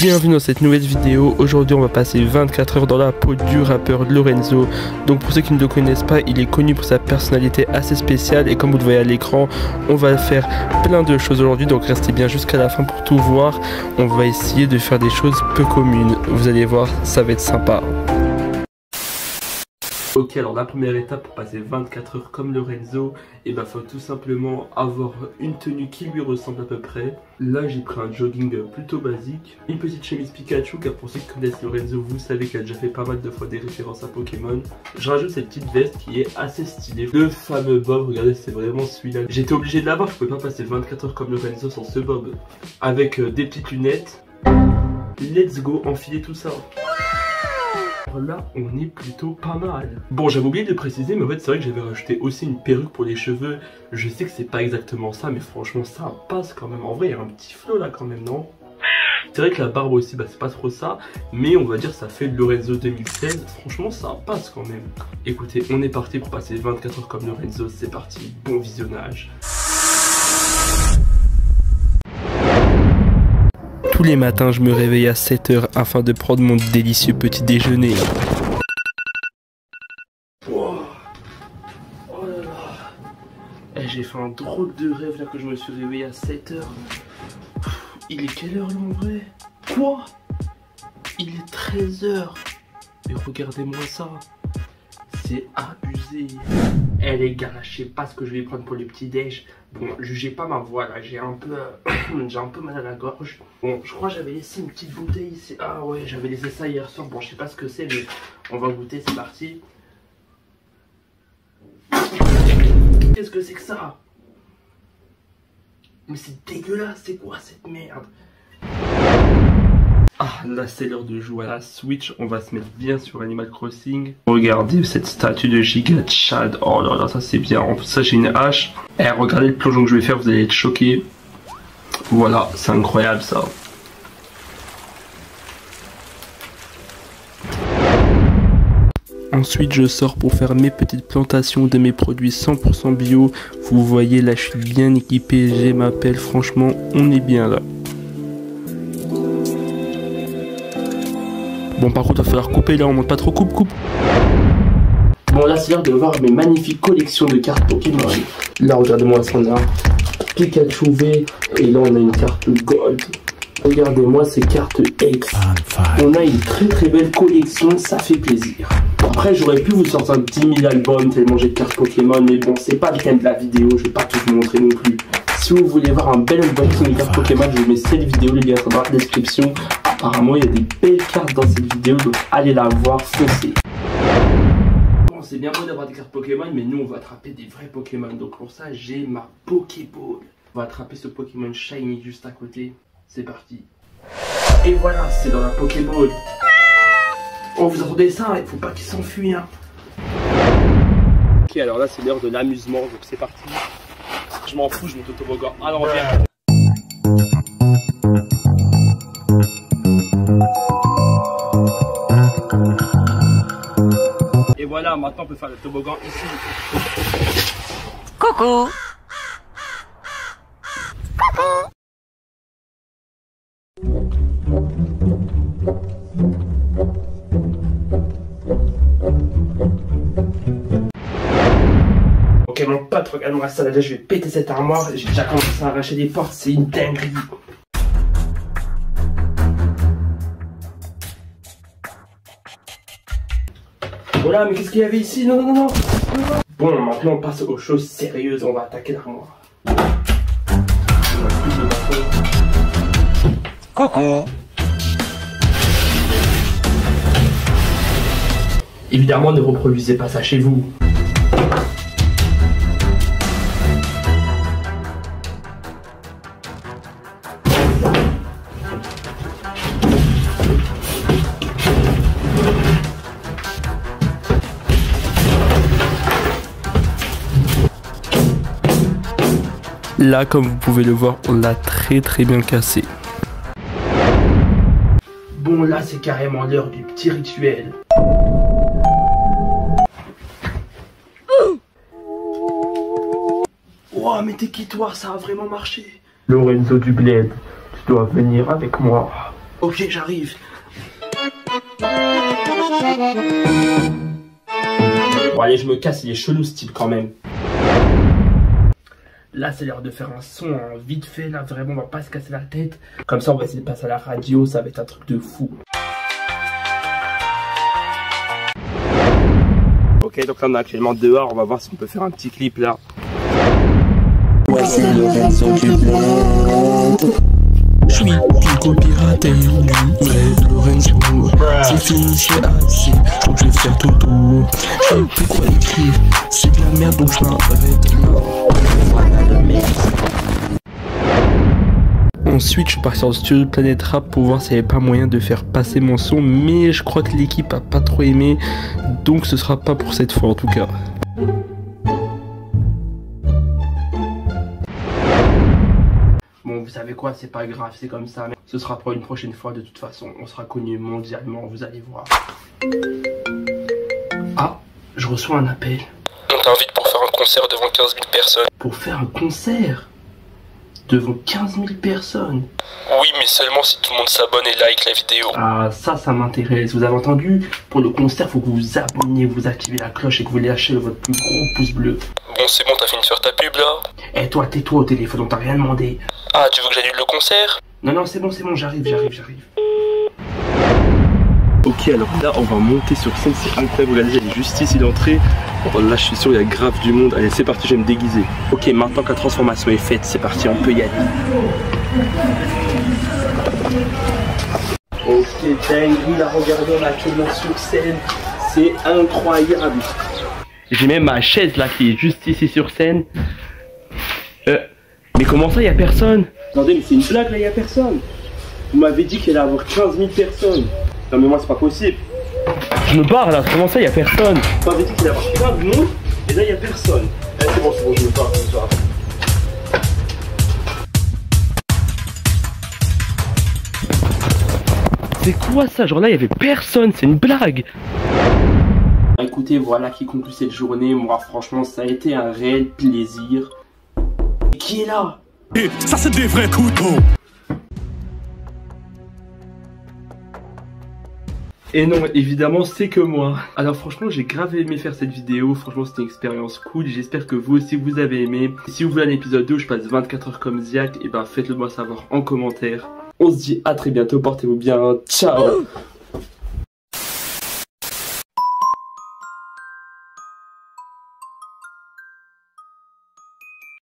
Bienvenue dans cette nouvelle vidéo. Aujourd'hui on va passer 24 heures dans la peau du rappeur Lorenzo. Donc pour ceux qui ne le connaissent pas, il est connu pour sa personnalité assez spéciale et comme vous le voyez à l'écran, on va faire plein de choses aujourd'hui, donc restez bien jusqu'à la fin pour tout voir. On va essayer de faire des choses peu communes, vous allez voir, ça va être sympa. Ok, alors la première étape pour passer 24 heures comme Lorenzo, et bah faut tout simplement avoir une tenue qui lui ressemble à peu près. Là j'ai pris un jogging plutôt basique, une petite chemise Pikachu car pour ceux qui connaissent Lorenzo, vous savez qu'il a déjà fait pas mal de fois des références à Pokémon. Je rajoute cette petite veste qui est assez stylée, le fameux bob, regardez c'est vraiment celui-là. J'étais obligé de l'avoir, je pouvais pas passer 24 heures comme Lorenzo sans ce bob. Avec des petites lunettes, let's go, enfiler tout ça. Là on est plutôt pas mal. Bon, j'avais oublié de préciser, mais en fait c'est vrai que j'avais rajouté aussi une perruque pour les cheveux. Je sais que c'est pas exactement ça, mais franchement ça passe quand même. En vrai il y a un petit flow là quand même, non? C'est vrai que la barbe aussi, bah c'est pas trop ça, mais on va dire ça fait Lorenzo 2016. Franchement ça passe quand même. Écoutez, on est parti pour passer 24 heures comme Lorenzo. C'est parti, bon visionnage. Tous les matins, je me réveille à 7 h afin de prendre mon délicieux petit déjeuner. Oh, oh là là. J'ai fait un drôle de rêve là que je me suis réveillé à 7 h. Il est quelle heure là en vrai? Quoi? Il est 13 h. Mais regardez-moi ça. C'est abusé. Eh les gars, je sais pas ce que je vais prendre pour le petit déj. Bon, jugez pas ma voix là, j'ai un peu mal à la gorge. Bon, je crois que j'avais laissé une petite bouteille ici. Ah ouais, j'avais laissé ça hier soir. Bon, je sais pas ce que c'est, mais on va goûter, c'est parti. Qu'est-ce que c'est que ça? Mais c'est dégueulasse, c'est quoi cette merde? Ah, là c'est l'heure de jouer à la Switch, on va se mettre bien sur Animal Crossing. Regardez cette statue de Giga Chad, oh là là, ça c'est bien. En plus ça j'ai une hache. Eh, regardez le plongeon que je vais faire, vous allez être choqués. Voilà, c'est incroyable ça. Ensuite je sors pour faire mes petites plantations de mes produits 100% bio. Vous voyez là je suis bien équipé, j'ai ma pelle, franchement on est bien là. Bon par contre il va falloir couper là, on monte pas trop, coupe. Bon là c'est l'heure de voir mes magnifiques collections de cartes Pokémon. Là regardez-moi, on a Pikachu V et là on a une carte Gold. Regardez-moi ces cartes X. On a une très belle collection, ça fait plaisir. Après j'aurais pu vous sortir 10 000 albums tellement j'ai de cartes Pokémon, mais bon c'est pas le thème de la vidéo, je vais pas tout vous montrer non plus. Si vous voulez voir un bel unboxing des cartes Pokémon, je vous mets cette vidéo, les liens sont dans la description. Apparemment il y a des belles cartes dans cette vidéo, donc allez la voir, foncez. Bon c'est bien beau d'avoir des cartes Pokémon, mais nous on va attraper des vrais Pokémon. Donc pour ça j'ai ma Pokéball. On va attraper ce Pokémon Shiny juste à côté. C'est parti. Et voilà, c'est dans la Pokéball. Oh vous entendez ça, il faut pas qu'il s'enfuit hein. Ok, alors là c'est l'heure de l'amusement, donc c'est parti. Je m'en fous, je monte au toboggan à l'envers. Et voilà, maintenant on peut faire le toboggan ici. Coucou. Coucou. Ok mon pote, regarde-moi ça, là je vais péter cette armoire, j'ai déjà commencé à arracher des portes, c'est une dinguerie. Voilà, mais qu'est-ce qu'il y avait ici? Non. Bon, maintenant on passe aux choses sérieuses, on va attaquer l'armoire. Coucou. Évidemment, ne reproduisez pas ça chez vous. Là, comme vous pouvez le voir, on l'a très bien cassé. Bon, là, c'est carrément l'heure du petit rituel. Oh, mais t'es qui toi? Ça a vraiment marché. Lorenzo du Bled, tu dois venir avec moi. Ok, j'arrive. Bon allez, je me casse, il est chelou ce type quand même. Là, c'est l'heure de faire un son hein, vite fait, là, vraiment, on va pas se casser la tête. Comme ça, on va essayer de passer à la radio, ça va être un truc de fou. Ok, donc là, on est actuellement dehors, on va voir si on peut faire un petit clip, là. Ouais, c'est le réseau du bled. Je suis du copirateur du vrai Lorenzo. C'est fini, c'est assez. Je crois que je vais faire tout tour. Je sais plus quoi écrire. C'est de la merde donc je m'arrête là. Voilà le mec. Ensuite, je suis parti sur le studio de Planète Rap pour voir s'il n'y avait pas moyen de faire passer mon son. Mais je crois que l'équipe a pas trop aimé. Donc ce sera pas pour cette fois en tout cas. Bon, vous savez quoi, c'est pas grave, c'est comme ça, mais ce sera pour une prochaine fois de toute façon. On sera connu mondialement, vous allez voir. Ah, je reçois un appel. On t'invite pour faire un concert devant 15 000 personnes. Pour faire un concert devant 15 000 personnes. Oui, mais seulement si tout le monde s'abonne et like la vidéo. Ah, ça m'intéresse. Vous avez entendu? Pour le concert, faut que vous vous abonnez, vous activez la cloche et que vous lâchez votre plus gros pouce bleu. Bon, c'est bon, t'as fini de faire ta pub là? Eh toi, tais-toi au téléphone, on t'a rien demandé. Ah, tu veux que j'annule le concert? Non, c'est bon, j'arrive. Ok, alors là, on va monter sur scène, c'est incroyable. Regardez, il y a juste ici d'entrée. Oh, là, je suis sûr, il y a grave du monde. Allez, c'est parti, je vais me déguiser. Ok, maintenant que la transformation est faite, c'est parti, on peut y aller. Ok, dingue, là, regardez, on est actuellement sur scène. C'est incroyable. J'ai même ma chaise là qui est juste ici sur scène. Mais comment ça, il y a personne? Attendez, mais c'est une blague là, il y a personne. Vous m'avez dit qu'il allait y avoir 15 000 personnes. Non mais moi c'est pas possible. Je me barre là, comment ça, il y a personne? Vous m'avez dit qu'il allait y avoir plein de monde, et là il y a personne. Eh, c'est bon, je me barre, C'est quoi ça? Genre là il y avait personne, c'est une blague. Écoutez, voilà qui conclut cette journée. Moi franchement ça a été un réel plaisir. Et qui est là? Et ça c'est des vrais couteaux. Et non, évidemment, c'est que moi. Alors franchement, j'ai grave aimé faire cette vidéo. Franchement, c'était une expérience cool. J'espère que vous aussi, vous avez aimé. Si vous voulez un épisode 2 où je passe 24 heures comme Ziak, et ben faites-le moi savoir en commentaire. On se dit à très bientôt, portez-vous bien. Ciao.